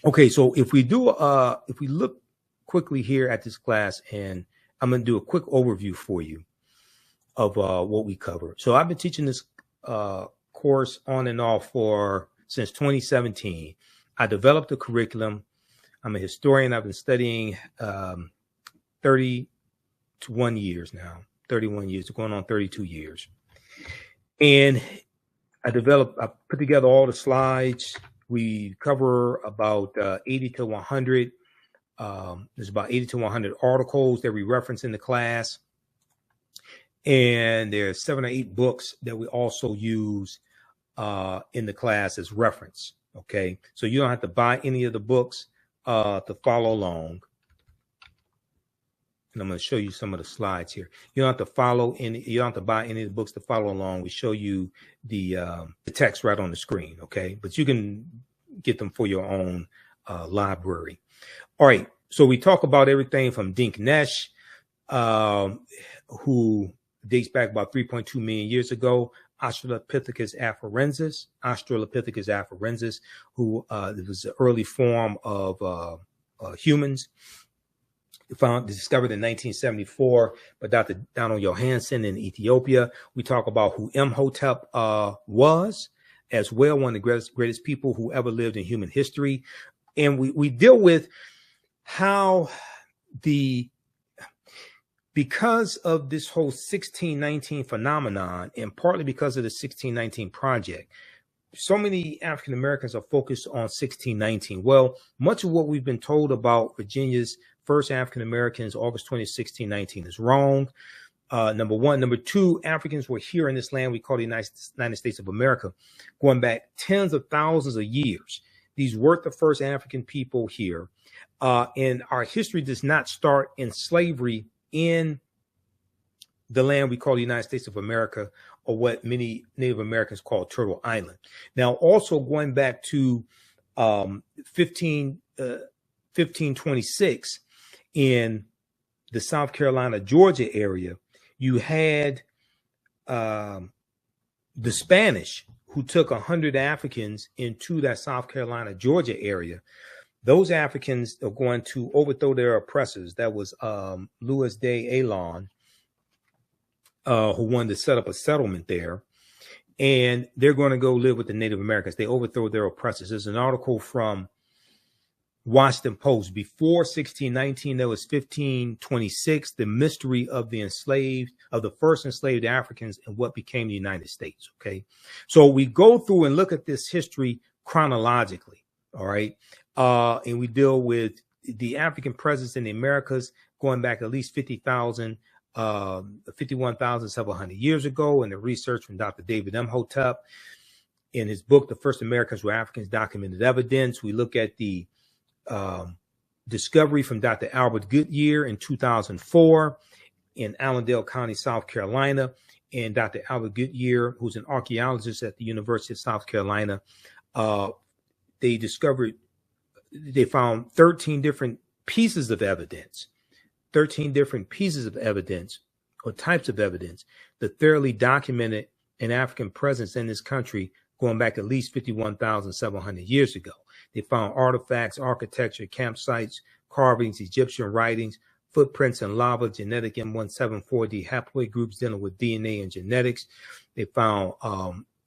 Okay, so if we look quickly here at this class, and I'm going to do a quick overview for you of what we cover. So I've been teaching this course on and off since 2017. I developed the curriculum. I'm a historian. I've been studying 31 years now, 31 years, going on 32 years. And I put together all the slides. We cover about 80 to 100. There's about 80 to 100 articles that we reference in the class. And there's 7 or 8 books that we also use in the class as reference. Okay, so you don't have to buy any of the books to follow along. And I'm going to show you some of the slides here. You don't have to buy any of the books to follow along. We show you the text right on the screen. Okay, but you can get them for your own library. All right, so we talk about everything from Dinknesh, who dates back about 3.2 million years ago. Australopithecus afarensis, who was the early form of humans. Discovered in 1974 by Dr. Donald Johansen in Ethiopia. We talk about who Imhotep was as well, one of the greatest people who ever lived in human history. And we deal with how because of this whole 1619 phenomenon, and partly because of the 1619 project, so many African Americans are focused on 1619. Well, much of what we've been told about Virginia's first African Americans, August 20, 1619, is wrong. Number one. Number two, Africans were here in this land we call the United States of America, going back tens of thousands of years. These weren't the first African people here. And our history does not start in slavery in the land we call the United States of America, or what many Native Americans call Turtle Island. Now, also going back to 1526 in the South Carolina, Georgia area, you had the Spanish who took 100 Africans into that South Carolina, Georgia area. Those Africans are going to overthrow their oppressors. That was Louis de Alon, who wanted to set up a settlement there. And they're going to go live with the Native Americans. They overthrow their oppressors. There's an article from Washington Post. Before 1619, there was 1526, the mystery of the first enslaved Africans and what became the United States. Okay. So we go through and look at this history chronologically. All right. And we deal with the African presence in the Americas going back at least 51,700 years ago, and the research from Dr. David Imhotep in his book, The First Americans Were Africans, Documented Evidence. We look at the discovery from Dr. Albert Goodyear in 2004 in Allendale County, South Carolina. And Dr. Albert Goodyear, who's an archaeologist at the University of South Carolina, they found 13 different pieces of evidence, 13 different pieces of evidence or types of evidence that thoroughly documented an African presence in this country going back at least 51,700 years ago. They found artifacts, architecture, campsites, carvings, Egyptian writings, footprints in lava, genetic M174D haploid groups dealing with DNA and genetics. They found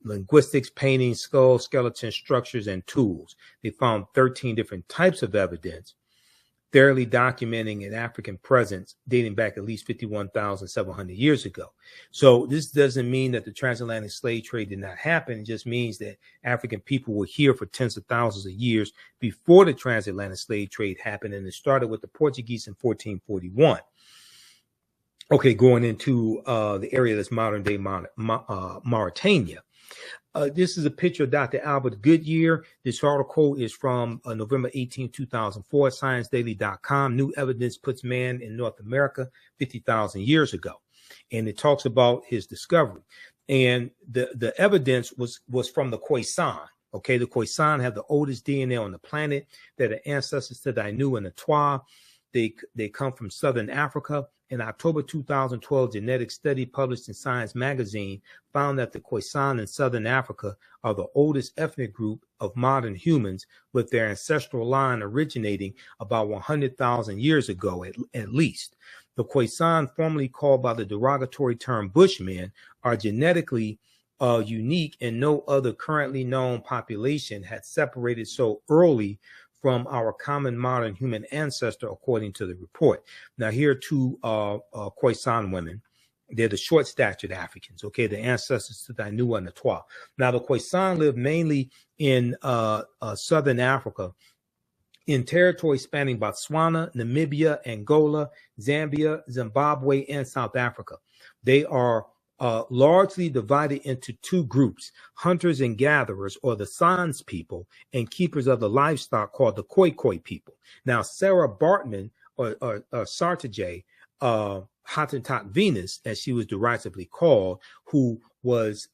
linguistics, paintings, skulls, skeletons, structures, and tools. They found 13 different types of evidence, thoroughly documenting an African presence dating back at least 51,700 years ago. So this doesn't mean that the transatlantic slave trade did not happen. It just means that African people were here for tens of thousands of years before the transatlantic slave trade happened, and it started with the Portuguese in 1441. Okay, going into the area that's modern-day Mauritania. This is a picture of Dr. Albert Goodyear. This article is from November 18, 2004, ScienceDaily.com. New evidence puts man in North America 50,000 years ago. And it talks about his discovery. And the evidence was from the Khoisan. Okay, the Khoisan have the oldest DNA on the planet. They're the ancestors to the Ainu and the Twa. They come from Southern Africa, an October 2012 genetic study published in Science magazine found that the Khoisan in southern Africa are the oldest ethnic group of modern humans, with their ancestral line originating about 100,000 years ago at least. The Khoisan, formerly called by the derogatory term Bushmen, are genetically unique, and no other currently known population had separated so early from our common modern human ancestor, according to the report. Now, here are two Khoisan women. They're the short-statured Africans, okay, the ancestors to the Ainua and the Twa. Now, the Khoisan live mainly in southern Africa, in territory spanning Botswana, Namibia, Angola, Zambia, Zimbabwe, and South Africa. They are largely divided into two groups: hunters and gatherers, or the Sans people, and keepers of the livestock, called the Khoi people. Now, Sarah Baartman, or Sartije, Hottentot Venus, as she was derisively called, who was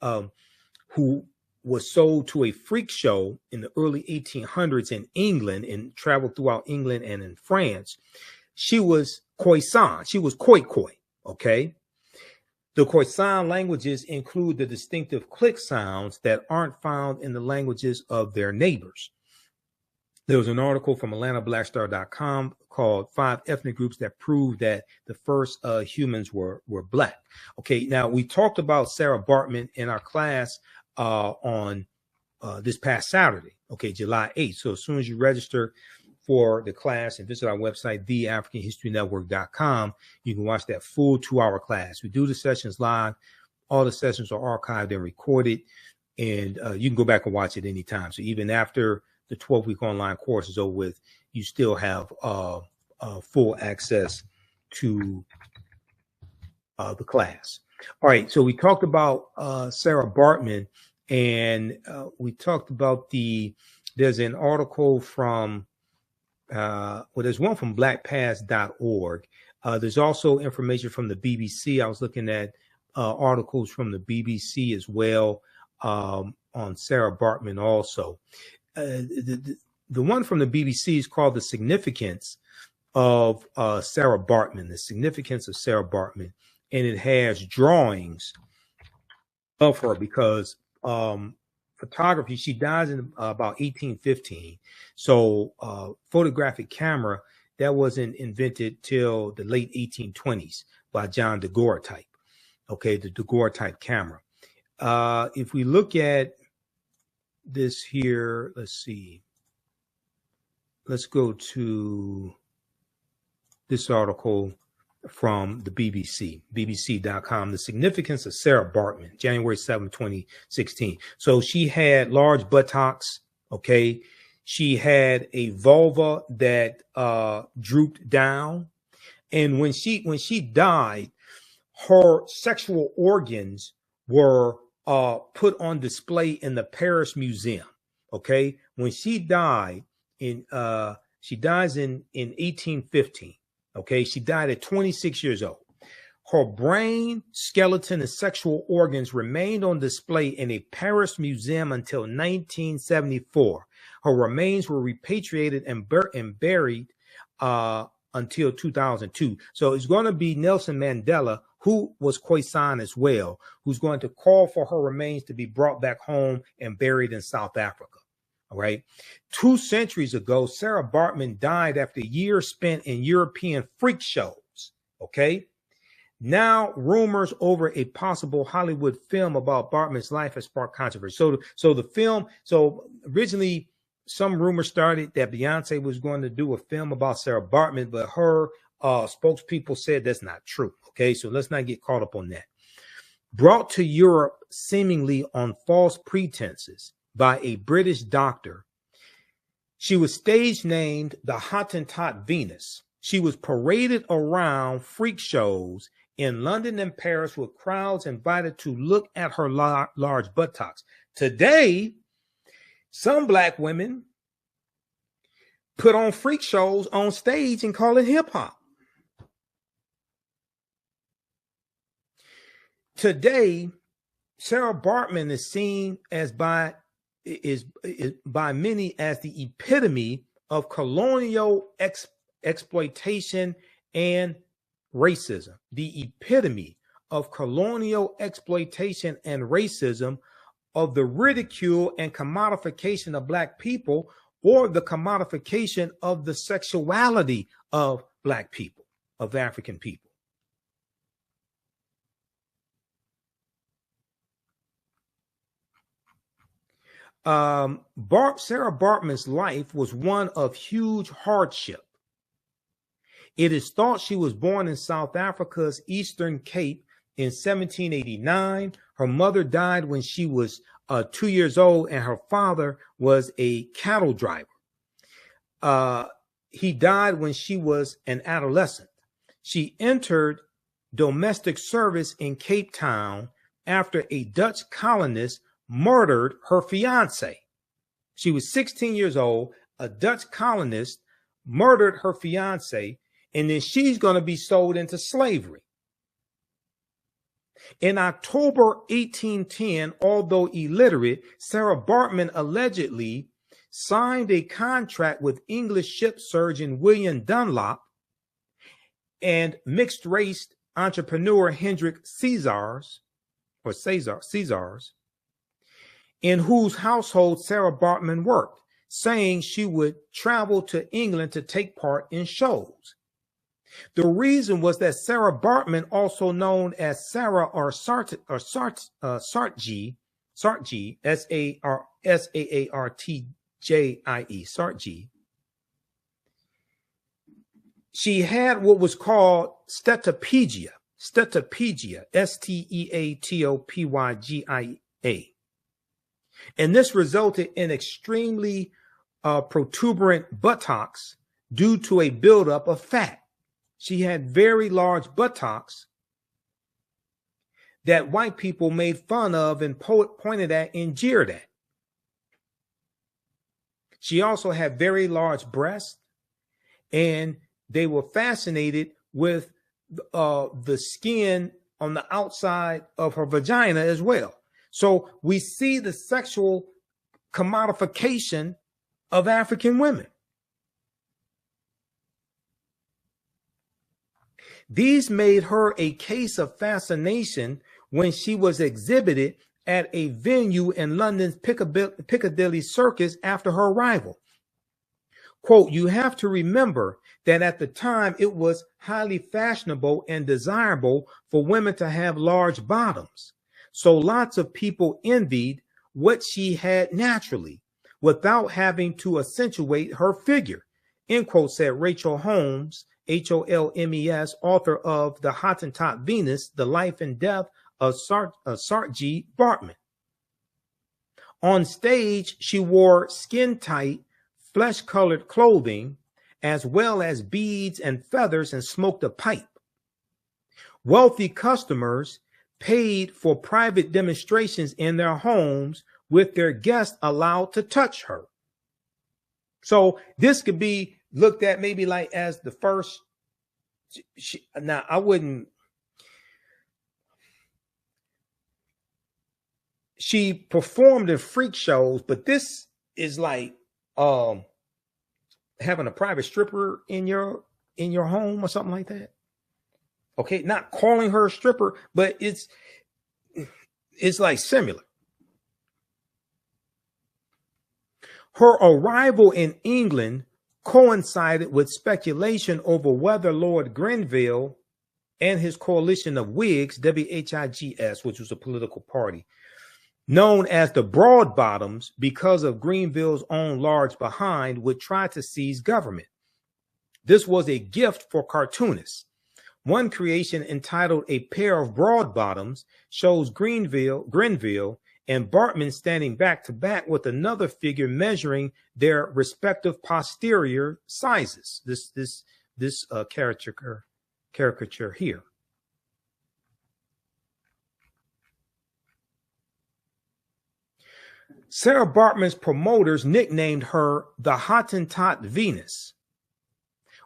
sold to a freak show in the early 1800s in England and traveled throughout England and in France. She was Khoisan. She was Khoi, okay? The Khoisan languages include the distinctive click sounds that aren't found in the languages of their neighbors. There was an article from AtlantaBlackStar.com called 5 Ethnic Groups That Prove That the First Humans Were Black. Okay, now we talked about Sarah Baartman in our class on this past Saturday, okay, July 8th. So as soon as you register for the class and visit our website, theafricanhistorynetwork.com, you can watch that full 2-hour class. We do the sessions live. All the sessions are archived and recorded, and you can go back and watch it anytime. So even after the 12-week online course is over with, you still have full access to the class. All right, so we talked about Sarah Baartman, and we talked about there's an article from, there's one from blackpast.org. There's also information from the BBC. I was looking at articles from the BBC as well on Sarah Baartman also. The one from the BBC is called The Significance of Sarah Baartman, the significance of Sarah Baartman. And it has drawings of her because photography, she dies in about 1815. So photographic camera, that wasn't invented till the late 1820s by John daguerreotype. Okay, the daguerreotype camera. If we look at this here, let's see. Let's go to this article from the BBC, bbc.com, The Significance of Sarah Baartman, January 7, 2016. So she had large buttocks, okay? She had a vulva that drooped down. And when she died, her sexual organs were put on display in the Paris Museum, okay? When she died, she dies in 1815. Okay, she died at 26 years old. Her brain, skeleton, and sexual organs remained on display in a Paris museum until 1974. Her remains were repatriated and buried until 2002. So it's going to be Nelson Mandela, who was Khoisan as well, who's going to call for her remains to be brought back home and buried in South Africa. All right. 2 centuries ago, Sarah Baartman died after years spent in European freak shows. Okay. Now, rumors over a possible Hollywood film about Baartman's life has sparked controversy. So the film, originally some rumors started that Beyonce was going to do a film about Sarah Baartman, but her spokespeople said that's not true. Okay. So let's not get caught up on that. Brought to Europe seemingly on false pretenses by a British doctor, she was stage named the Hottentot Venus. She was paraded around freak shows in London and Paris with crowds invited to look at her large buttocks. Today, some black women put on freak shows on stage and call it hip hop. Today, Sarah Baartman is seen as by many as the epitome of colonial exploitation and racism, the epitome of colonial exploitation and racism, of the ridicule and commodification of Black people, or the commodification of the sexuality of Black people, of African people. Sarah Baartman's life was one of huge hardship. It is thought she was born in South Africa's Eastern Cape in 1789. Her mother died when she was 2 years old, and her father was a cattle driver. He died when she was an adolescent. She entered domestic service in Cape Town after a Dutch colonist murdered her fiance. She was 16 years old. A Dutch colonist murdered her fiance, and then she's going to be sold into slavery. In October 1810, although illiterate, Sarah Baartman allegedly signed a contract with English ship surgeon William Dunlop and mixed-race entrepreneur Hendrik Caesars, in whose household Sarah Baartman worked, saying she would travel to England to take part in shows. The reason was that Sarah Baartman, also known as Sarah or Sartji, S-A-A-R-T-J-I-E, Sartji, she had what was called stetopygia, S-T-E-A-T-O-P-Y-G-I-A. And this resulted in extremely protuberant buttocks due to a buildup of fat. She had very large buttocks that white people made fun of and pointed at and jeered at. She also had very large breasts, and they were fascinated with the skin on the outside of her vagina as well. So we see the sexual commodification of African women. These made her a case of fascination when she was exhibited at a venue in London's Piccadilly Circus after her arrival. Quote, "You have to remember that at the time it was highly fashionable and desirable for women to have large bottoms. So lots of people envied what she had naturally without having to accentuate her figure," end quote, said Rachel Holmes, Holmes, author of The Hottentot Venus, The Life and Death of Sartji Baartman. On stage, she wore skin-tight, flesh-colored clothing, as well as beads and feathers, and smoked a pipe. Wealthy customers paid for private demonstrations in their homes, with their guests allowed to touch her. So this could be looked at maybe like as the first. Now, I wouldn't. She performed in freak shows, but this is like having a private stripper in your home or something like that. Okay, not calling her a stripper, but it's like similar. Her arrival in England coincided with speculation over whether Lord Grenville and his coalition of Whigs, W-H-I-G-S, which was a political party, known as the Broadbottoms because of Grenville's own large behind, would try to seize government. This was a gift for cartoonists. One creation, entitled A Pair of Broadbottoms, shows Grenville and Baartman standing back to back with another figure measuring their respective posterior sizes. This caricature here. Sarah Baartman's promoters nicknamed her the Hottentot Venus,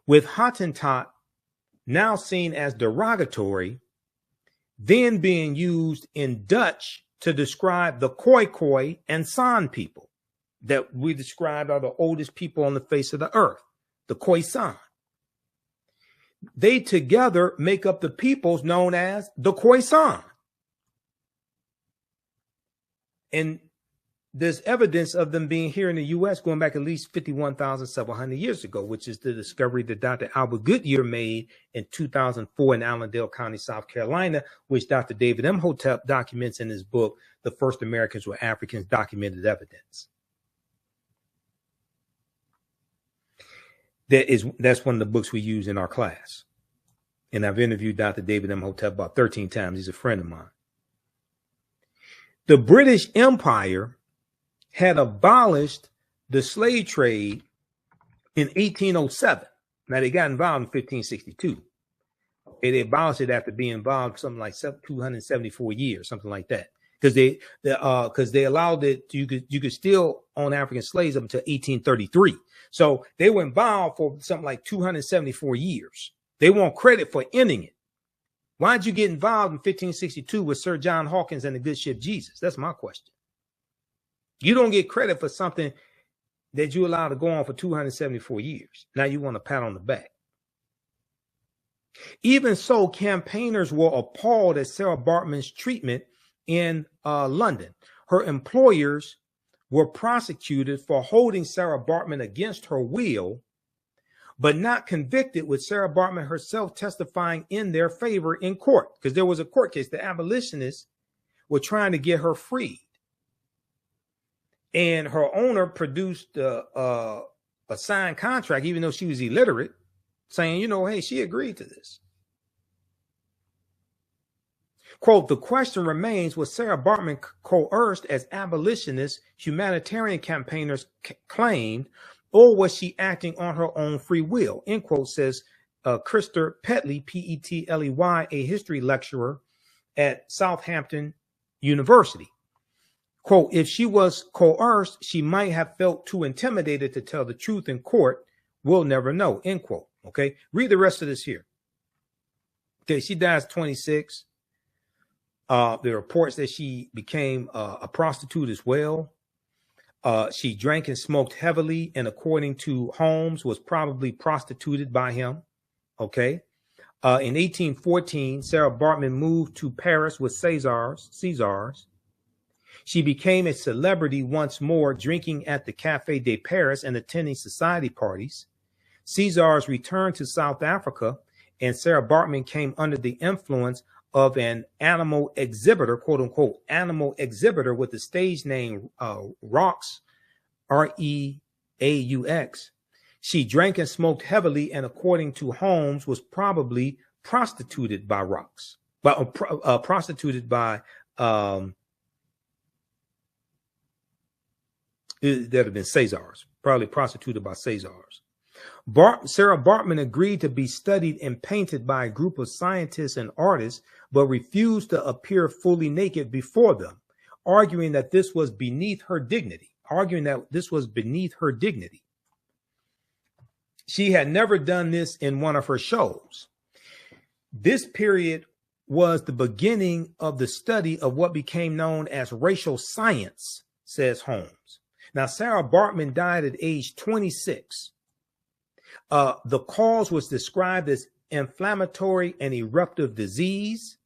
with Hottentot now seen as derogatory, then being used in Dutch to describe the Khoi and San people that we described are the oldest people on the face of the earth, the Khoisan. they together make up the peoples known as the Khoisan. And there's evidence of them being here in the U.S. going back at least 51,700 years ago, which is the discovery that Dr. Albert Goodyear made in 2004 in Allendale County, South Carolina, which Dr. David Imhotep documents in his book, The First Americans Were Africans, Documented Evidence. That's one of the books we use in our class. And I've interviewed Dr. David Imhotep about 13 times. He's a friend of mine. The British Empire had abolished the slave trade in 1807. Now, they got involved in 1562. They abolished it after being involved something like 274 years, something like that. Because they allowed it, you could still own African slaves up until 1833. So they were involved for something like 274 years. They want credit for ending it. Why did you get involved in 1562 with Sir John Hawkins and the good ship Jesus? That's my question. You don't get credit for something that you allowed to go on for 274 years. Now you want a pat on the back. Even so, campaigners were appalled at Sarah Baartman's treatment in London. Her employers were prosecuted for holding Sarah Baartman against her will, but not convicted, with Sarah Baartman herself testifying in their favor in court, because there was a court case. The abolitionists were trying to get her freed. And her owner produced a signed contract, even though she was illiterate, saying, you know, hey, she agreed to this. Quote, the question remains, was Sarah Baartman coerced as abolitionists, humanitarian campaigners claimed, or was she acting on her own free will? End quote, says Krister Petley, Petley, a history lecturer at Southampton University. Quote, if she was coerced, she might have felt too intimidated to tell the truth in court. We'll never know, end quote. Okay, read the rest of this here. Okay, she dies 26. There are reports that she became a prostitute as well. She drank and smoked heavily, and according to Holmes, was probably prostituted by him. Okay. In 1814, Sarah Baartman moved to Paris with Caesars. She became a celebrity once more, drinking at the Café de Paris and attending society parties. Caesars returned to South Africa, and Sarah Baartman came under the influence of an animal exhibitor, quote unquote, animal exhibitor with the stage name Raux, R-E-A-U-X. She drank and smoked heavily, and according to Holmes, was probably prostituted by Raux, but prostituted by that have been Caesars, probably prostituted by Caesars. Sarah Baartman agreed to be studied and painted by a group of scientists and artists, but refused to appear fully naked before them, arguing that this was beneath her dignity. She had never done this in one of her shows. This period was the beginning of the study of what became known as racial science, says Holmes. Now, Sarah Baartman died at age 26. The cause was described as inflammatory and eruptive disease.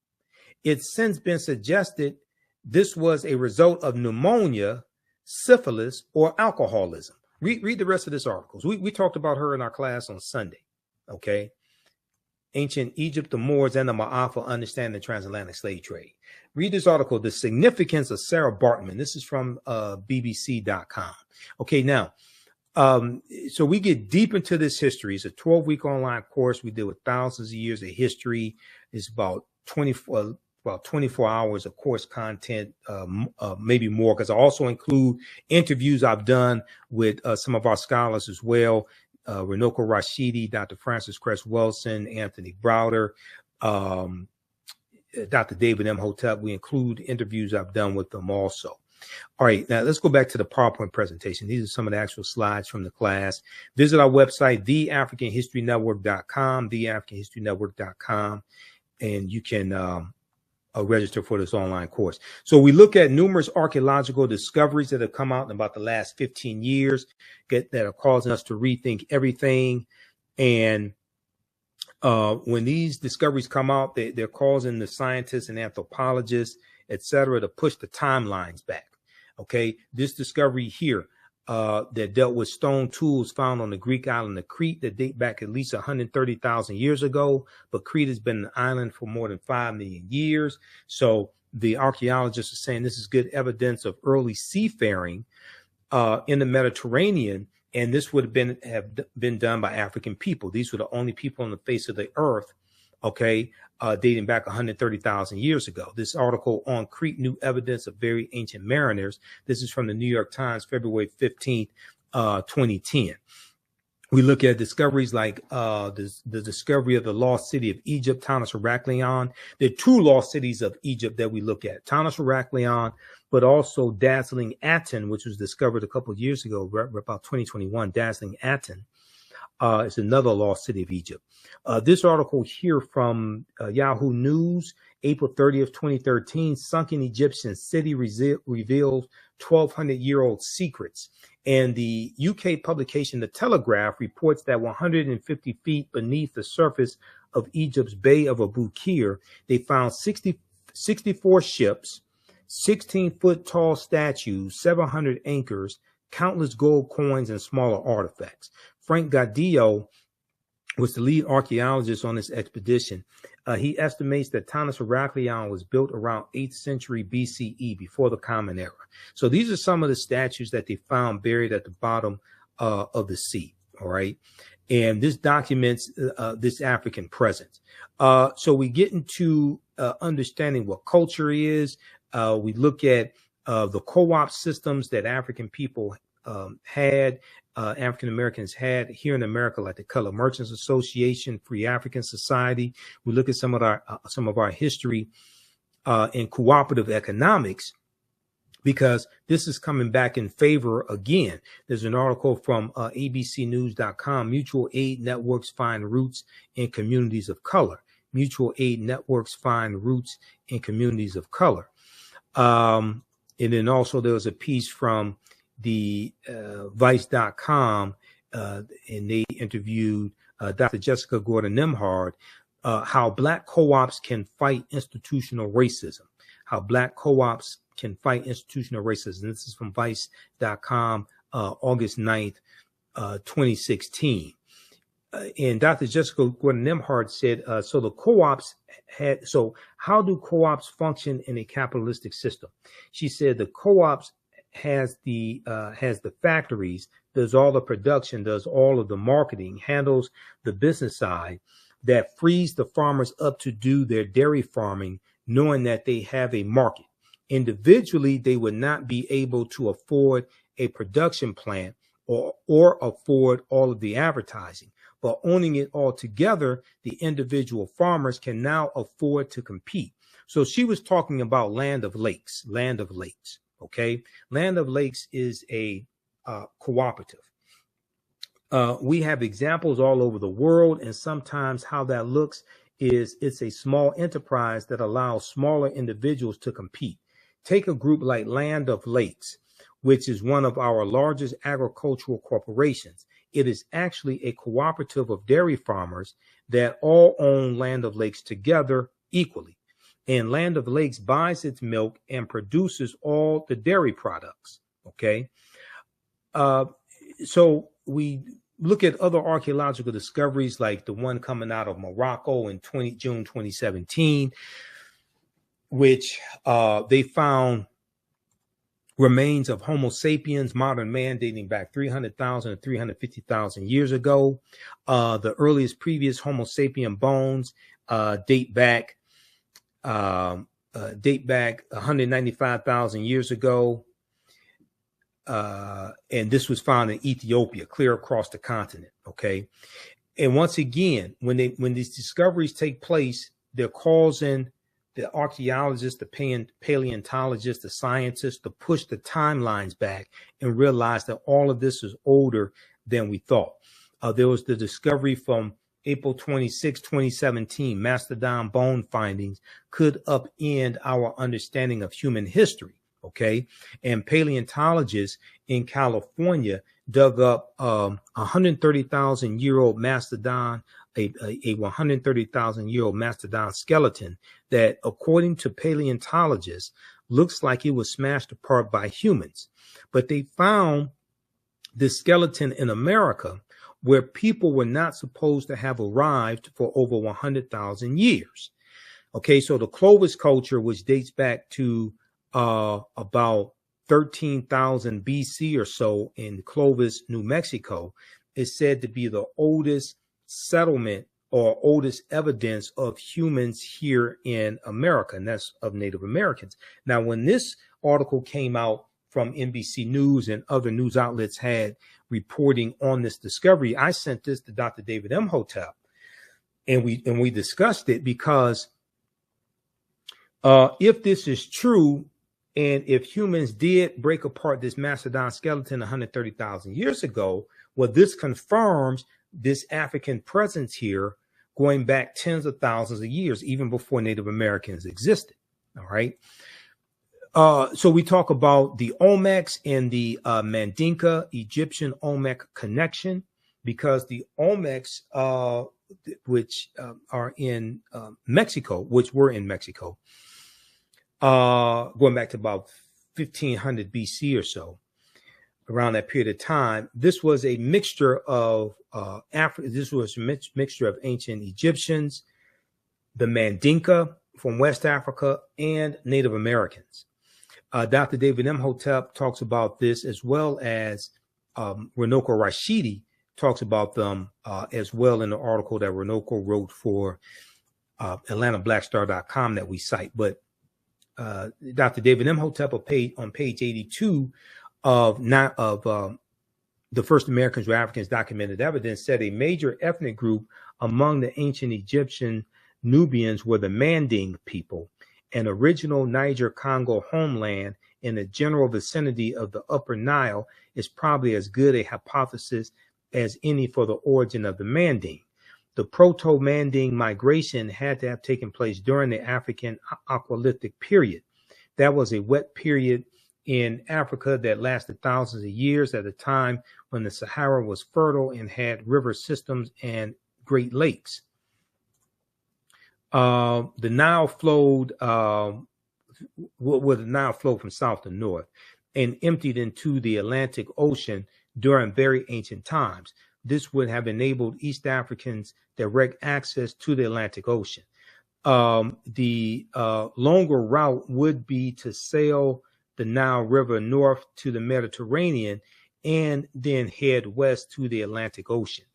It's since been suggested this was a result of pneumonia, syphilis, or alcoholism. Read the rest of this article. We talked about her in our class on Sunday. Okay. Ancient Egypt, the Moors, and the Ma'afa understand the transatlantic slave trade. Read this article, The Significance of Sarah Baartman. This is from BBC.com. Okay, now, so we get deep into this history. It's a 12-week online course. We deal with thousands of years of history. It's about 24 hours of course content, maybe more, because I also include interviews I've done with some of our scholars as well. Renoko Rashidi, Dr. Francis Cress Wilson, Anthony Browder, Dr. David Imhotep. We include interviews I've done with them also. All right, now let's go back to the PowerPoint presentation. These are some of the actual slides from the class. Visit our website, theafricanhistorynetwork.com, theafricanhistorynetwork.com, and you can register for this online course. So we look at numerous archaeological discoveries that have come out in about the last 15 years that are causing us to rethink everything. And When these discoveries come out, they're causing the scientists and anthropologists, etc., to push the timelines back. Okay, this discovery here that dealt with stone tools found on the Greek island of Crete that date back at least 130,000 years ago, but Crete has been an island for more than 5 million years. So the archaeologists are saying this is good evidence of early seafaring in the Mediterranean, and this would have been done by African people. These were the only people on the face of the earth, okay, dating back 130,000 years ago. This article on Crete, new evidence of very ancient mariners. This is from the New York Times, February 15th, 2010. We look at discoveries like the discovery of the lost city of Egypt, Tanis Heraklion. There are 2 lost cities of Egypt that we look at, Tanis Heraklion, but also Dazzling Aten, which was discovered a couple of years ago, about 2021. Dazzling Aten is another lost city of Egypt. This article here from Yahoo News, April 30th, 2013, sunken Egyptian city reveals 1,200-year-old secrets. And the UK publication, The Telegraph, reports that 150 feet beneath the surface of Egypt's Bay of Abu Qir, they found 64 ships, 16-foot tall statues, 700 anchors, countless gold coins, and smaller artifacts. Frank Gaudillo was the lead archaeologist on this expedition. He estimates that Tanis Heraklion was built around 8th century BCE, before the Common Era. So these are some of the statues that they found buried at the bottom of the sea. All right. And this documents this African presence. So we get into understanding what culture is. We look at the co-op systems that African people had, African Americans had here in America, like the Colored Merchants Association, Free African Society. We look at some of our history in cooperative economics, because this is coming back in favor again. There's an article from abcnews.com, Mutual Aid Networks Find Roots in Communities of Color. Mutual Aid Networks Find Roots in Communities of Color. And then also there was a piece from the Vice.com, and they interviewed Dr. Jessica Gordon-Nimhard, how Black co-ops can fight institutional racism. How Black co-ops can fight institutional racism. This is from Vice.com, August 9th, 2016. And Dr. Jessica Gordon-Nimhard said, so the co-ops had, so how do co-ops function in a capitalistic system? She said the co-ops has the factories, does all the production, does all of the marketing, handles the business side, that frees the farmers up to do their dairy farming, knowing that they have a market. Individually, they would not be able to afford a production plant or afford all of the advertising. But owning it all together, the individual farmers can now afford to compete. So she was talking about Land of Lakes. Okay, Land of Lakes is a cooperative. We have examples all over the world, and sometimes how that looks is it's a small enterprise that allows smaller individuals to compete. Take a group like Land of Lakes, which is one of our largest agricultural corporations. It is actually a cooperative of dairy farmers that all own Land of Lakes together equally. And Land of Lakes buys its milk and produces all the dairy products. Okay. So we look at other archaeological discoveries, like the one coming out of Morocco in June 2017, which they found remains of Homo sapiens, modern man, dating back 300,000 to 350,000 years ago. The earliest previous Homo sapien bones date back 195,000 years ago. And this was found in Ethiopia, clear across the continent. Okay. And once again, when these discoveries take place, they're causing the archaeologists, the paleontologists, the scientists to push the timelines back and realize that all of this is older than we thought. There was the discovery from April 26, 2017, mastodon bone findings could upend our understanding of human history. Okay. And paleontologists in California dug up 130,000-year-old mastodon, a 130,000-year-old mastodon skeleton that, according to paleontologists, looks like it was smashed apart by humans. But they found this skeleton in America where people were not supposed to have arrived for over 100,000 years. Okay, so the Clovis culture, which dates back to about 13,000 BC or so in Clovis, New Mexico, is said to be the oldest settlement or oldest evidence of humans here in America, and that's of Native Americans. Now, when this article came out from NBC News and other news outlets had reporting on this discovery, I sent this to Dr. David Imhotep, and we discussed it because if this is true, and if humans did break apart this mastodon skeleton 130,000 years ago, well, this confirms this African presence here going back tens of thousands of years, even before Native Americans existed. All right. So we talk about the Olmecs and the Mandinka Egyptian Olmec connection, because the Olmecs, which are in Mexico, which were in Mexico, going back to about 1500 BC or so, around that period of time, this was a mixture of this was a mixture of ancient Egyptians, the Mandinka from West Africa, and Native Americans. Dr. David Imhotep talks about this, as well as Runoko Rashidi talks about them as well in the article that Runoko wrote for AtlantaBlackStar.com that we cite. But Dr. David Imhotep on page 82 of the First Americans who Africans documented evidence said a major ethnic group among the ancient Egyptian Nubians were the Manding people, an original Niger-Congo homeland in the general vicinity of the Upper Nile is probably as good a hypothesis as any for the origin of the Manding. The Proto-Manding migration had to have taken place during the African Aqualithic period. That was a wet period in Africa that lasted thousands of years, at a time when the Sahara was fertile and had river systems and great lakes. The Nile flowed, the Nile flowed from south to north and emptied into the Atlantic Ocean during very ancient times. This would have enabled East Africans direct access to the Atlantic Ocean. The longer route would be to sail the Nile River north to the Mediterranean and then head west to the Atlantic Ocean.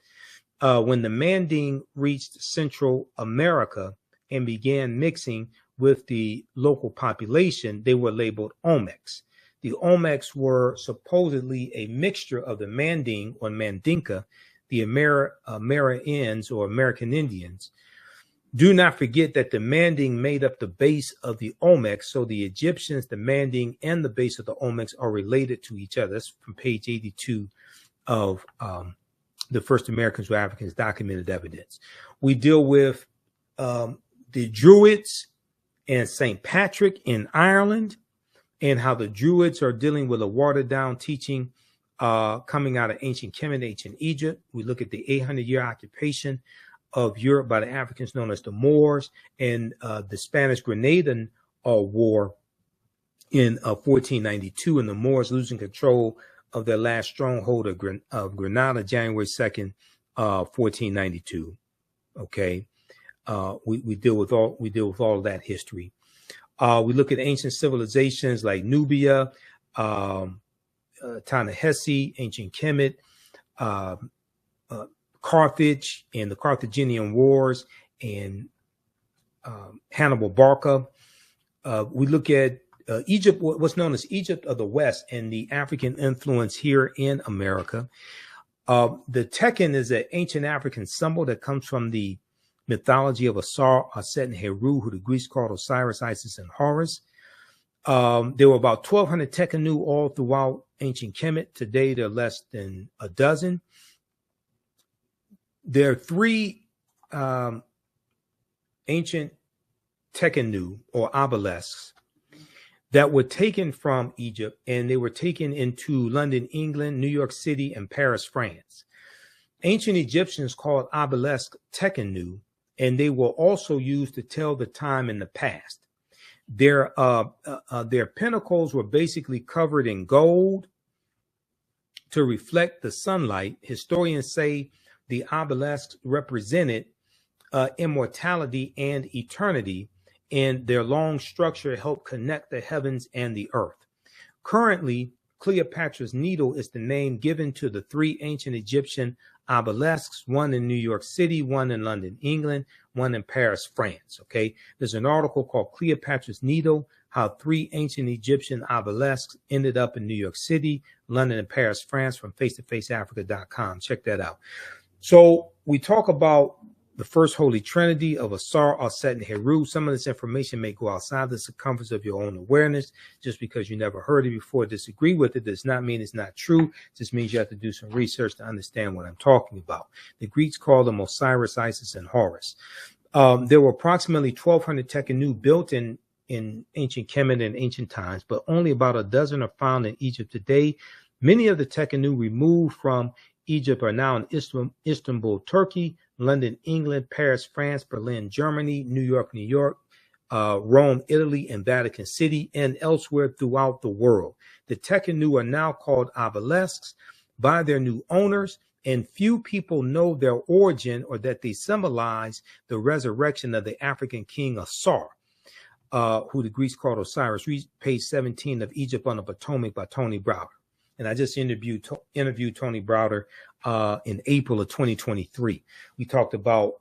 When the Manding reached Central America and began mixing with the local population, they were labeled Olmecs. The Olmecs were supposedly a mixture of the Manding or Mandinka, the Americans or American Indians. Do not forget that the Manding made up the base of the Olmecs, so the Egyptians, the Manding, and the base of the Olmecs are related to each other. That's from page 82 of the First Americans who Africans documented evidence. We deal with the Druids and St. Patrick in Ireland, and how the Druids are dealing with a watered-down teaching coming out of ancient Kemet, ancient Egypt. We look at the 800-year occupation of Europe by the Africans known as the Moors, and the Spanish Grenadan War in 1492, and the Moors losing control of their last stronghold of Granada, January 2nd, 1492. Okay, we deal with all of that history. We look at ancient civilizations like Nubia, Ta-Nehisi, ancient Kemet, Carthage and the Carthaginian Wars, and Hannibal Barca. We look at Egypt, what's known as Egypt of the West, and the African influence here in America. The Tekhen is an ancient African symbol that comes from the mythology of Asar, Auset, and Heru, who the Greeks called Osiris, Isis, and Horus. There were about 1,200 Tekhenu all throughout ancient Kemet. Today, there are less than a dozen. There are three ancient Tekhenu or obelisks that were taken from Egypt, and they were taken into London, England, New York City, and Paris, France. Ancient Egyptians called obelisks Tekhen, and they were also used to tell the time in the past. Their pinnacles were basically covered in gold to reflect the sunlight. Historians say the obelisks represented immortality and eternity, and their long structure helped connect the heavens and the earth. Currently, Cleopatra's Needle is the name given to the three ancient Egyptian obelisks, one in New York City, one in London, England, one in Paris, France. Okay, there's an article called Cleopatra's Needle, how three ancient Egyptian obelisks ended up in New York City, London, and Paris, France, from face-to-faceafrica.com. Check that out. So we talk about the first Holy Trinity of Asar, Auset, and Heru. Some of this information may go outside the circumference of your own awareness. Just because you never heard it before, disagree with it, does not mean it's not true. It just means you have to do some research to understand what I'm talking about. The Greeks called them Osiris, Isis, and Horus. There were approximately 1,200 Tekhen built in ancient Kemet in ancient times, but only about a dozen are found in Egypt today. Many of the Tekhen removed from Egypt are now in Istanbul, Turkey, London, England, Paris, France, Berlin, Germany, New York, Rome, Italy, and Vatican City, and elsewhere throughout the world. The Tekhen are now called obelisks by their new owners, and few people know their origin or that they symbolize the resurrection of the African king Asar, who the Greeks called Osiris. Read page 17 of Egypt on the Potomac by Tony Browder. And I just interviewed Tony Browder in April of 2023. We talked about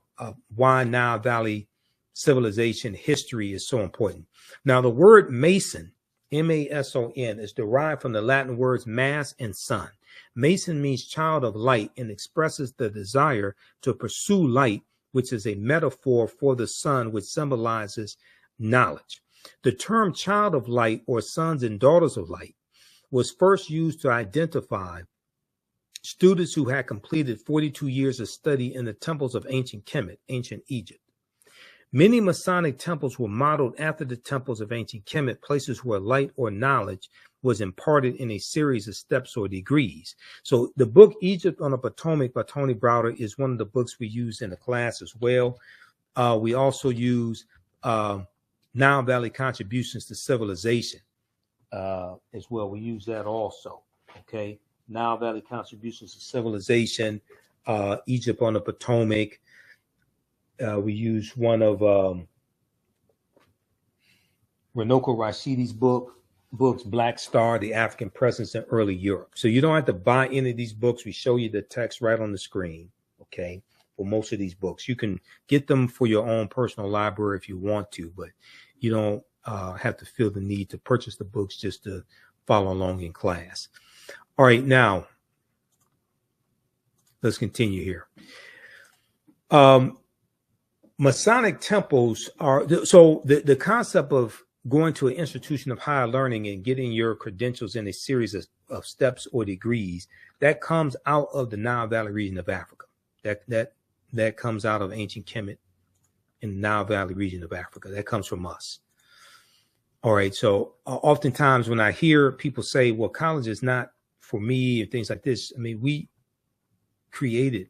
why Nile Valley civilization history is so important. Now, the word Mason, M-A-S-O-N, is derived from the Latin words mass and sun. Mason means child of light and expresses the desire to pursue light, which is a metaphor for the sun, which symbolizes knowledge. The term child of light, or sons and daughters of light, was first used to identify students who had completed 42 years of study in the temples of ancient Kemet, ancient Egypt. Many Masonic temples were modeled after the temples of ancient Kemet, places where light or knowledge was imparted in a series of steps or degrees. So the book Egypt on the Potomac by Tony Browder is one of the books we use in the class as well. We also use Nile Valley Contributions to Civilization as well. We use that also. Okay. Nile Valley Contributions to Civilization, Egypt on the Potomac. We use one of Renoko Rashidi's books, Black Star, The African Presence in Early Europe. So you don't have to buy any of these books. We show you the text right on the screen. Okay. For most of these books, you can get them for your own personal library if you want to, but you don't have to feel the need to purchase the books just to follow along in class. All right, now let's continue here. Masonic temples are, so the concept of going to an institution of higher learning and getting your credentials in a series of steps or degrees, that comes out of the Nile Valley region of Africa. That comes out of ancient Kemet in the Nile Valley region of Africa. That comes from us. All right. So oftentimes when I hear people say, well, college is not for me and things like this, I mean, we created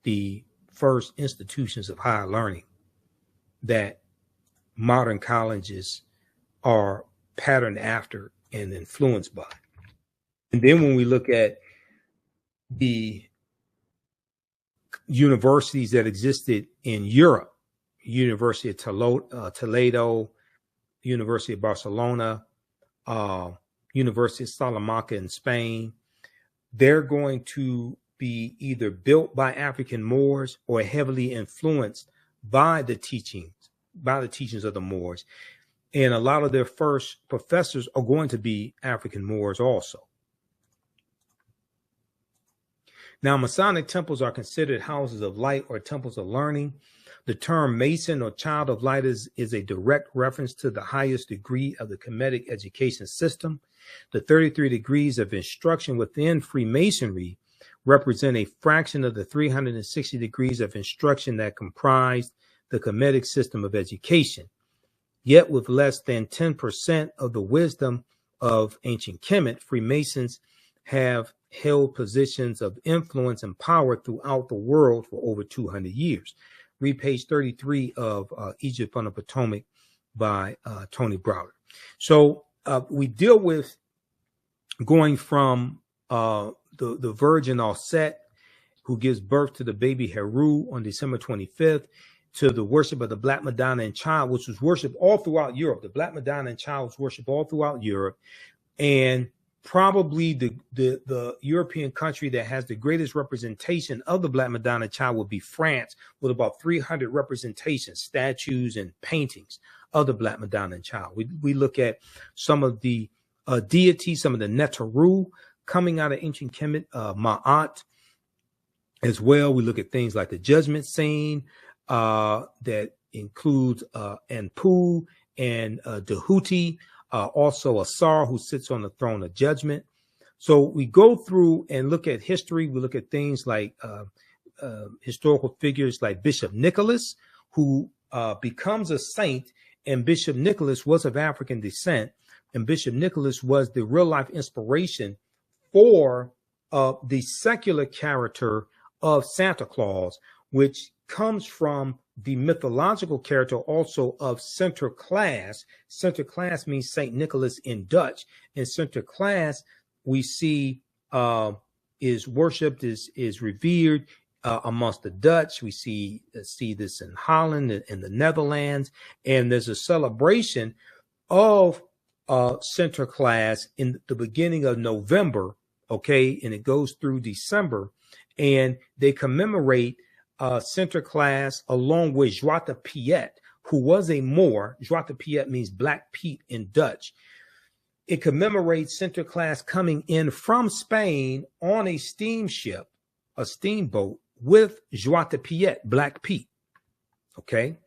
the first institutions of higher learning that modern colleges are patterned after and influenced by. And then when we look at the universities that existed in Europe, University of Toledo, University of Barcelona, University of Salamanca in Spain, they're going to be either built by African Moors or heavily influenced by the teachings of the Moors. And a lot of their first professors are going to be African Moors also. Now, Masonic temples are considered houses of light or temples of learning. The term Mason or child of light is a direct reference to the highest degree of the Kemetic education system. The 33 degrees of instruction within Freemasonry represent a fraction of the 360 degrees of instruction that comprised the Kemetic system of education. Yet with less than 10% of the wisdom of ancient Kemet, Freemasons have held positions of influence and power throughout the world for over 200 years. Read page 33 of Egypt on the Potomac by Tony Browder. So we deal with going from the virgin Auset, who gives birth to the baby Heru on December 25th, to the worship of the Black Madonna Child, which was worshipped all throughout Europe. The Black Madonna Child was worshipped all throughout Europe. And probably the European country that has the greatest representation of the Black Madonna Child would be France, with about 300 representations, statues, and paintings of the Black Madonna Child. We look at some of the deities, some of the Netcher coming out of ancient Kemet, Ma'at as well. We look at things like the judgment scene that includes Anpu and Dehuti, also Asar, who sits on the throne of judgment. So we go through and look at history. We look at things like historical figures like Bishop Nicholas, who becomes a saint. And Bishop Nicholas was of African descent. And Bishop Nicholas was the real life inspiration for the secular character of Santa Claus, which comes from the mythological character also of Sinterklaas. Sinterklaas means Saint Nicholas in Dutch, and Sinterklaas we see is worshipped, is revered amongst the Dutch. We see this in Holland and the Netherlands, and there's a celebration of Sinterklaas in the beginning of November, okay, and it goes through December, and they commemorate Sinterklaas along with Zwarte Piet, who was a Moor. Zwarte Piet means Black Pete in Dutch. It commemorates Sinterklaas coming in from Spain on a steamship, a steamboat, with Zwarte Piet, Black Pete. Okay.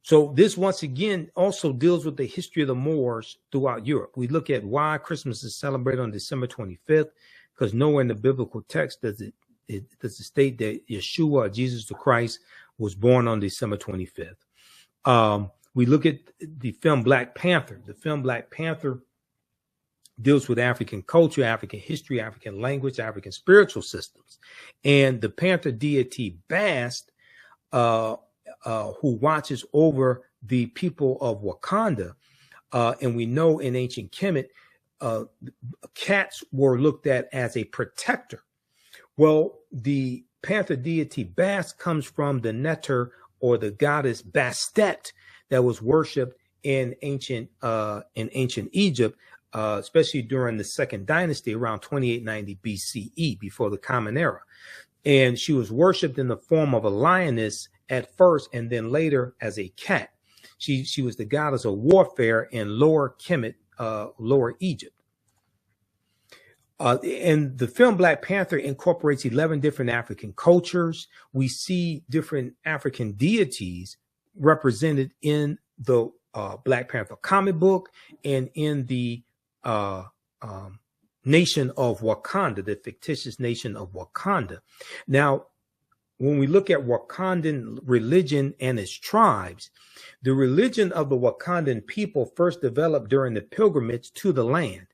So this once again also deals with the history of the Moors throughout Europe. We look at why Christmas is celebrated on December 25th, because nowhere in the biblical text does it state that Yeshua, Jesus the Christ, was born on December 25th. We look at the film Black Panther. The film Black Panther deals with African culture, African history, African language, African spiritual systems. And the Panther Deity Bast, who watches over the people of Wakanda, and we know in ancient Kemet, cats were looked at as a protector. Well, the Panther Deity Bast comes from the Netcher, or the goddess Bastet, that was worshipped in ancient Egypt, especially during the Second Dynasty around 2890 BCE, before the Common Era. And she was worshipped in the form of a lioness at first, and then later as a cat. She was the goddess of warfare in Lower Kemet, Lower Egypt. And the film Black Panther incorporates 11 different African cultures. We see different African deities represented in the Black Panther comic book and in the nation of Wakanda, the fictitious nation of Wakanda. Now, when we look at Wakandan religion and its tribes, the religion of the Wakandan people first developed during the pilgrimage to the land.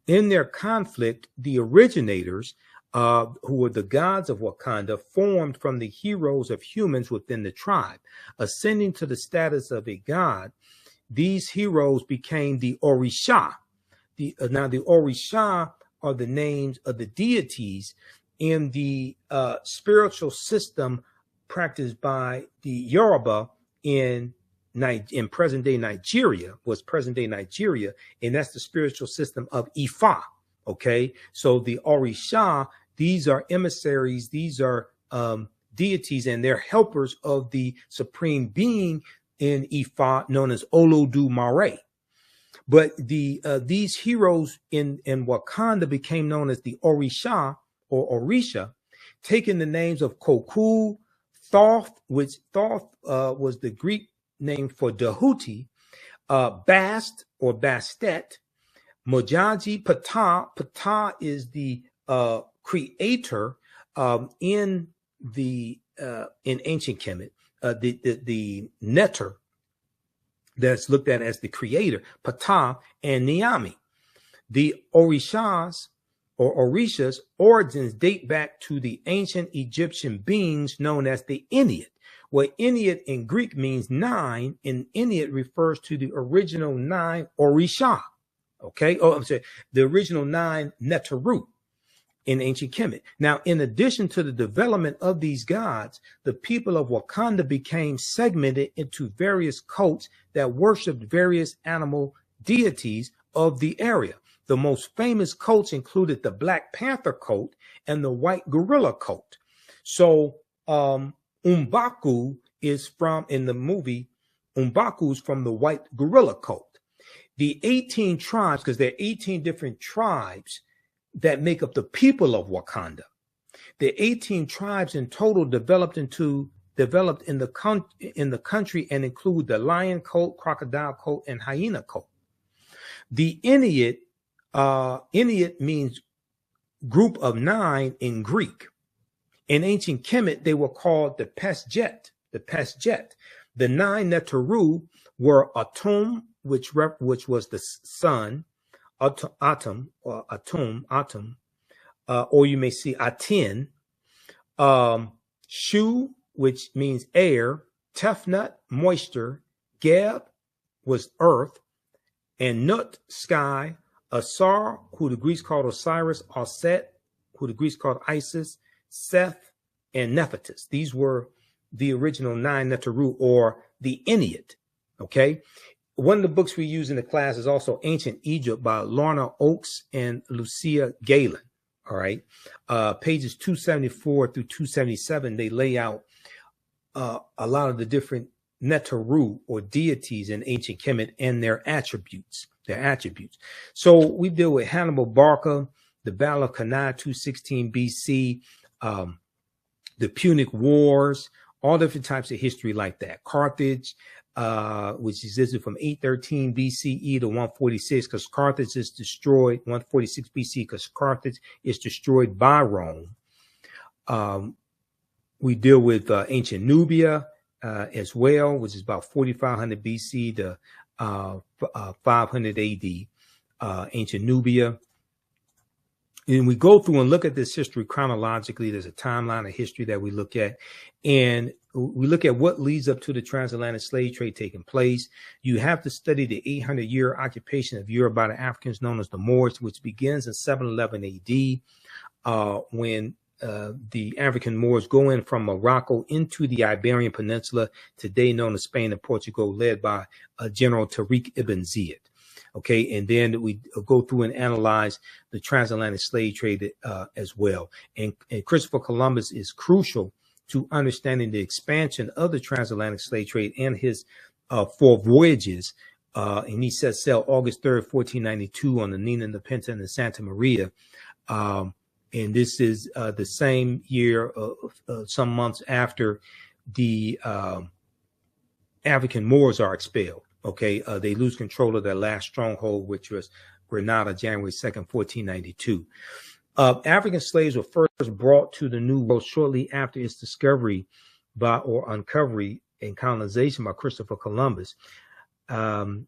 In their conflict, the originators, who were the gods of Wakanda, formed from the heroes of humans within the tribe. Ascending to the status of a god, these heroes became the Orisha. Now, the Orisha are the names of the deities in the spiritual system practiced by the Yoruba in present-day Nigeria, and that's the spiritual system of Ifa, okay? So the Orisha, these are emissaries, these are deities, and they're helpers of the supreme being in Ifa, known as Olodumare. But these heroes in Wakanda became known as the Orisha, or Orisha, taking the names of Koku, Thoth, which Thoth was the Greek name for Dehuti, Bast or Bastet, Mojaji, Ptah. Ptah is the creator in ancient Kemet. The Netcher that's looked at as the creator, Ptah and Niami. The Orishas or Orishas origins date back to the ancient Egyptian beings known as the Ennead, where Ennead in Greek means 9, and Ennead refers to the original 9 Orisha. Okay, I'm sorry, the original 9 Netteru in ancient Kemet. Now, in addition to the development of these gods, the people of Wakanda became segmented into various cults that worshipped various animal deities of the area. The most famous cults included the Black Panther cult and the White Gorilla cult. So, Umbaku is from, in the movie, Umbaku is from the White Gorilla cult. The 18 tribes, because there are 18 different tribes that make up the people of Wakanda. The 18 tribes in total developed in the country and include the lion cult, crocodile cult, and hyena cult. The Ennead, Ennead means group of 9 in Greek. In ancient Kemet, they were called the Bastet. The 9 Netteru were Atum, which was the sun, Atum, or you may see Atin, Shu, which means air, Tefnut, moisture, Geb was earth, and Nut, sky, Asar, who the Greeks called Osiris, Auset, who the Greeks called Isis, Seth, and Nephthys. These were the original 9 Netteru, or the Ennead. Okay. One of the books we use in the class is also Ancient Egypt by Lorna Oakes and Lucia Galen. All right. Pages 274 through 277, they lay out a lot of the different Netteru or deities in ancient Kemet and their attributes. So we deal with Hannibal Barca, the Battle of Cannae, 216 BC, the Punic Wars, all different types of history like that. Carthage, which existed from 813 BCE to 146, because Carthage is destroyed, 146 BC, because Carthage is destroyed by Rome. We deal with ancient Nubia as well, which is about 4500 BC to 500 AD, ancient Nubia. And we go through and look at this history chronologically. There's a timeline of history that we look at, and we look at what leads up to the transatlantic slave trade taking place. You have to study the 800-year occupation of Europe by the Africans known as the Moors, which begins in 711 AD, when the African Moors go in from Morocco into the Iberian Peninsula, today known as Spain and Portugal, led by General Tariq ibn Ziyad. Okay, and then we go through and analyze the transatlantic slave trade as well. And Christopher Columbus is crucial to understanding the expansion of the transatlantic slave trade and his 4 voyages. And he set sail August 3rd, 1492 on the Nina, the Pinta, and the Santa Maria. And this is the same year, some months after the African Moors are expelled. Okay, they lose control of their last stronghold, which was Granada, January 2nd, 1492. African slaves were first brought to the New World shortly after its discovery or uncovery and colonization by Christopher Columbus. And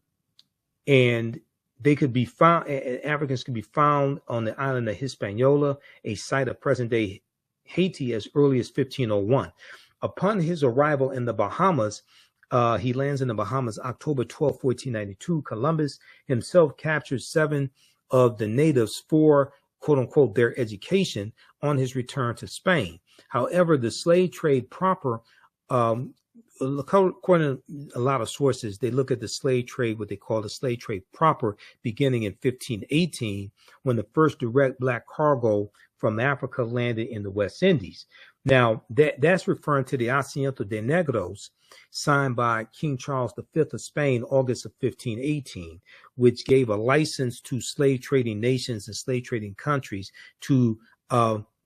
they could be found, Africans could be found on the island of Hispaniola, a site of present-day Haiti, as early as 1501. Upon his arrival in the Bahamas, he lands in the Bahamas October 12, 1492. Columbus himself captured 7 of the natives for, quote unquote, their education on his return to Spain. However, the slave trade proper, according to a lot of sources, they look at the slave trade, what they call the slave trade proper, beginning in 1518, when the first direct black cargo from Africa landed in the West Indies. Now, that's referring to the Asiento de Negros, signed by King Charles V of Spain, August of 1518, which gave a license to slave trading nations and slave trading countries to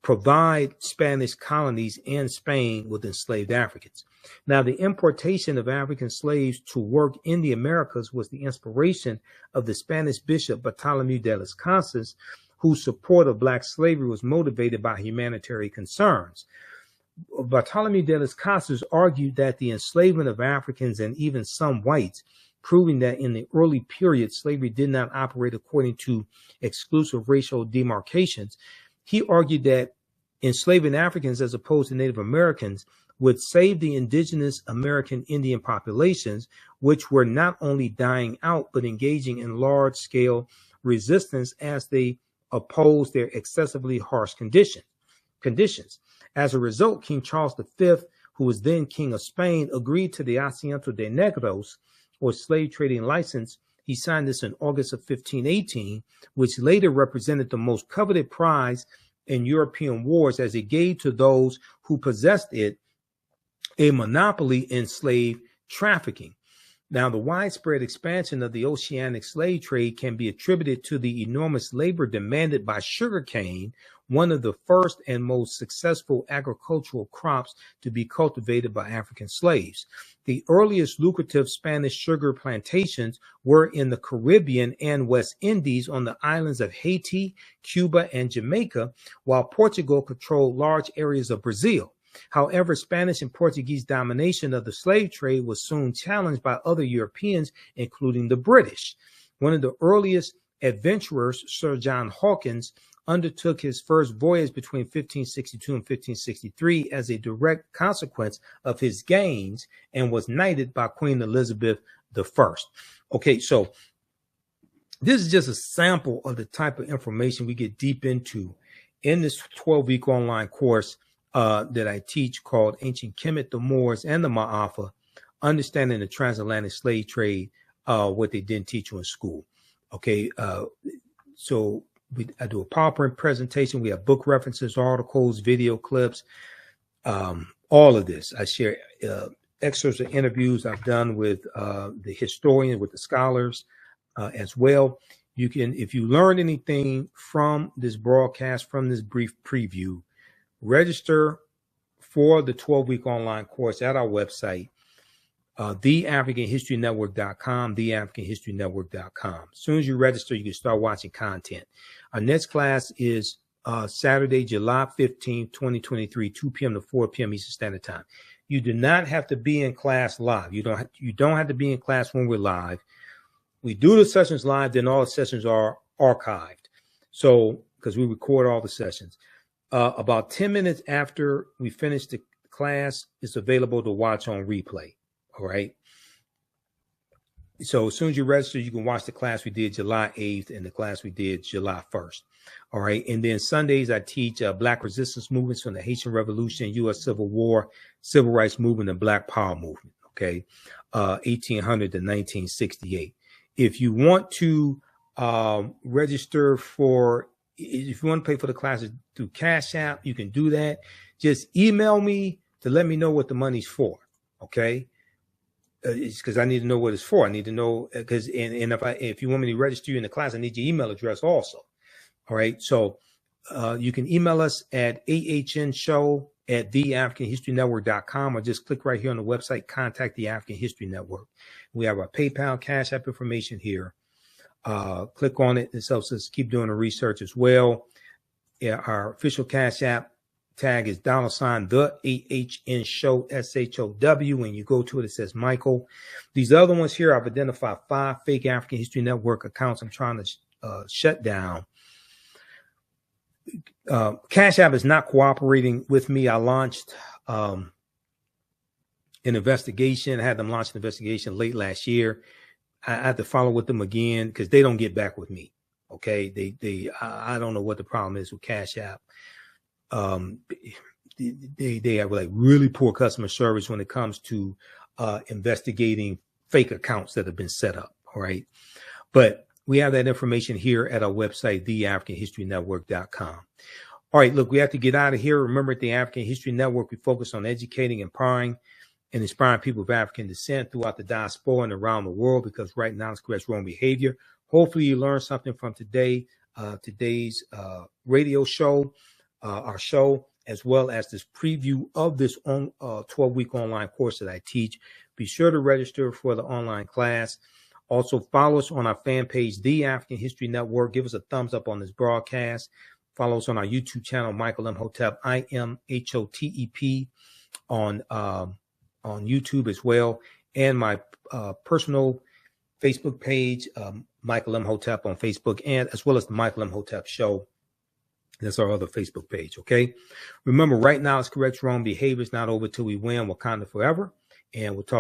provide Spanish colonies in Spain with enslaved Africans. Now, the importation of African slaves to work in the Americas was the inspiration of the Spanish bishop Bartolomé de las Casas, whose support of black slavery was motivated by humanitarian concerns. Bartolomé de las Casas argued that the enslavement of Africans and even some whites proving that in the early period, slavery did not operate according to exclusive racial demarcations. He argued that enslaving Africans as opposed to Native Americans would save the indigenous American Indian populations, which were not only dying out, but engaging in large-scale resistance as they opposed their excessively harsh conditions. As a result, King Charles V, who was then King of Spain, agreed to the Asiento de Negros, or slave trading license. He signed this in August of 1518, which later represented the most coveted prize in European wars, as it gave to those who possessed it a monopoly in slave trafficking. Now, the widespread expansion of the oceanic slave trade can be attributed to the enormous labor demanded by sugarcane, one of the first and most successful agricultural crops to be cultivated by African slaves. The earliest lucrative Spanish sugar plantations were in the Caribbean and West Indies on the islands of Haiti, Cuba, and Jamaica, while Portugal controlled large areas of Brazil. However, Spanish and Portuguese domination of the slave trade was soon challenged by other Europeans, including the British. One of the earliest adventurers, Sir John Hawkins, undertook his first voyage between 1562 and 1563 as a direct consequence of his gains and was knighted by Queen Elizabeth I. Okay, so this is just a sample of the type of information we get deep into in this 12-week online course that I teach called Ancient Kemet, the Moors, and the Ma'afa, Understanding the Transatlantic Slave Trade, what they didn't teach you in school. Okay, so I do a PowerPoint presentation. We have book references, articles, video clips, all of this. I share excerpts of interviews I've done with the historians, with the scholars as well. You can, if you learned anything from this broadcast, from this brief preview, register for the 12-week online course at our website, theafricanhistorynetwork.com, theafricanhistorynetwork.com. As soon as you register, you can start watching content. Our next class is Saturday, July 15th, 2023, 2 p.m. to 4 p.m. Eastern Standard Time. You do not have to be in class live. You don't have to be in class when we're live. We do the sessions live, then all the sessions are archived. So, because we record all the sessions. About 10 minutes after we finish the class, it's available to watch on replay. All right. So as soon as you register, you can watch the class we did July 8th and the class we did July 1st. All right. And then Sundays, I teach Black resistance movements from the Haitian Revolution, U.S. Civil War, Civil Rights Movement, and Black Power Movement. Okay. 1800 to 1968. If you want to register for, if you want to pay for the classes through Cash App, you can do that. Just email me to let me know what the money's for. Okay. It's because I need to know what it's for. I need to know because if you want me to register you in the class, I need your email address also. All right. So you can email us at ahnshow@theafricanhistorynetwork.com or just click right here on the website, contact the African History Network. We have our PayPal, Cash App information here. Click on it. This helps us keep doing the research as well. Yeah, our official Cash App tag is $, the AHN show, SHOW. When you go to it, it says Michael. These other ones here, I've identified 5 fake African History Network accounts I'm trying to shut down. Cash App is not cooperating with me. I launched an investigation. I had them launch an investigation late last year. I had to follow with them again because they don't get back with me. Okay. I don't know what the problem is with Cash App. They have like really poor customer service when it comes to investigating fake accounts that have been set up. All right. But we have that information here at our website, theafricanhistorynetwork.com. All right. Look, we have to get out of here. Remember, at the African History Network, we focus on educating, empowering, and inspiring people of African descent throughout the diaspora and around the world, because right now it's corrects wrong behavior. Hopefully you learned something from today's radio show, our show, as well as this preview of this 12-week online course that I teach. Be sure to register for the online class. Also follow us on our fan page, The African History Network. Give us a thumbs up on this broadcast. Follow us on our YouTube channel, Michael Imhotep, IMHOTEP, on YouTube as well. And my personal Facebook page, Michael Imhotep on Facebook, and as well as the Michael Imhotep Show. That's our other Facebook page, okay? Remember, right now it's correct wrong behavior. It's not over till we win. Wakanda forever. And we'll talk